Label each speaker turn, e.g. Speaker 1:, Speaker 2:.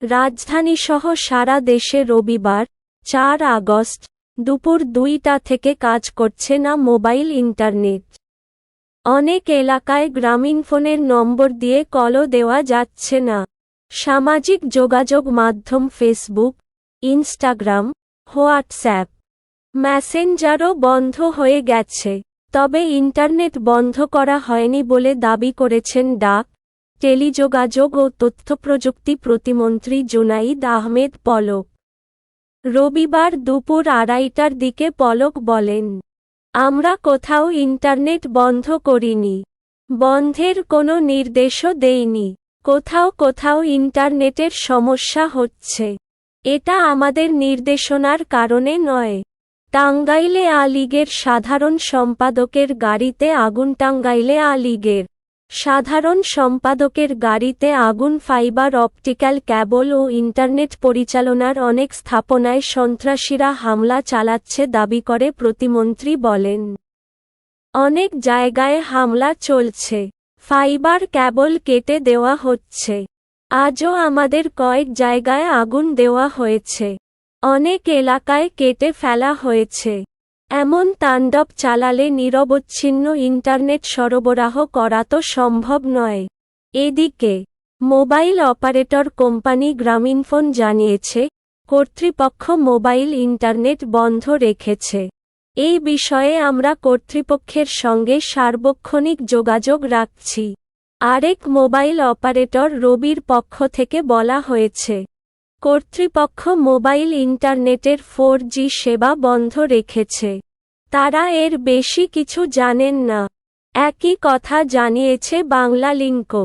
Speaker 1: রাজধানীসহ সারা দেশে রবিবার, ৪ আগস্ট, দুপুর ২টা থেকে কাজ করছে না মোবাইল ইন্টারনেট। অনেক এলাকায় গ্রামীণফোনের নম্বর দিয়ে কলও দেওয়া যাচ্ছে না। সামাজিক যোগাযোগ মাধ্যম ফেসবুক, ইনস্টাগ্রাম, হোয়াটসঅ্যাপ, মেসেঞ্জারও বন্ধ হয়ে গেছে। তবে ইন্টারনেট বন্ধ করা হয়নি বলে দাবি করেছেন ডাক, টেলিযোগাযোগ ও তথ্যপ্রযুক্তি প্রতিমন্ত্রী জুনাইদ আহমেদ পলক। রবিবার দুপুর ২:৩০টার দিকে পলক বলেন, আমরা কোথাও ইন্টারনেট বন্ধ করিনি। বন্ধের কোনো নির্দেশও দেইনি। কোথাও কোথাও ইন্টারনেটের সমস্যা হচ্ছে। এটা আমাদের নির্দেশনার কারণে নয়। টাঙ্গাইলে আ লীগের সাধারণ সম্পাদকের গাড়িতে আগুন। টাঙ্গাইলে আ লীগের সাধারণ সম্পাদকের গাড়িতে আগুন। ফাইবার অপটিক্যাল ক্যাবল ও ইন্টারনেট পরিচালনার অনেক স্থাপনায় সন্ত্রাসীরা হামলা চালাচ্ছে দাবি করে প্রতিমন্ত্রী বলেন, অনেক জায়গায় হামলা চলছে। ফাইবার ক্যাবল কেটে দেওয়া হচ্ছে। আজও আমাদের কয়েক জায়গায় আগুন দেওয়া হয়েছে। অনেক এলাকায় কেটে ফেলা হয়েছে। এমন তাণ্ডব চালালে নিরবচ্ছিন্ন ইন্টারনেট সরবরাহ করা তো সম্ভব নয়। এদিকে মোবাইল অপারেটর কোম্পানি গ্রামীণফোন জানিয়েছে, কর্তৃপক্ষ মোবাইল ইন্টারনেট বন্ধ রেখেছে। এই বিষয়ে আমরা কর্তৃপক্ষের সঙ্গে সার্বক্ষণিক যোগাযোগ রাখছি। আরেক মোবাইল অপারেটর রবির পক্ষ থেকে বলা হয়েছে, কর্তৃপক্ষ মোবাইল ইন্টারনেটের 4G সেবা বন্ধ রেখেছে। তারা এর বেশি কিছু জানেন না। একই কথা জানিয়েছে বাংলালিংকও।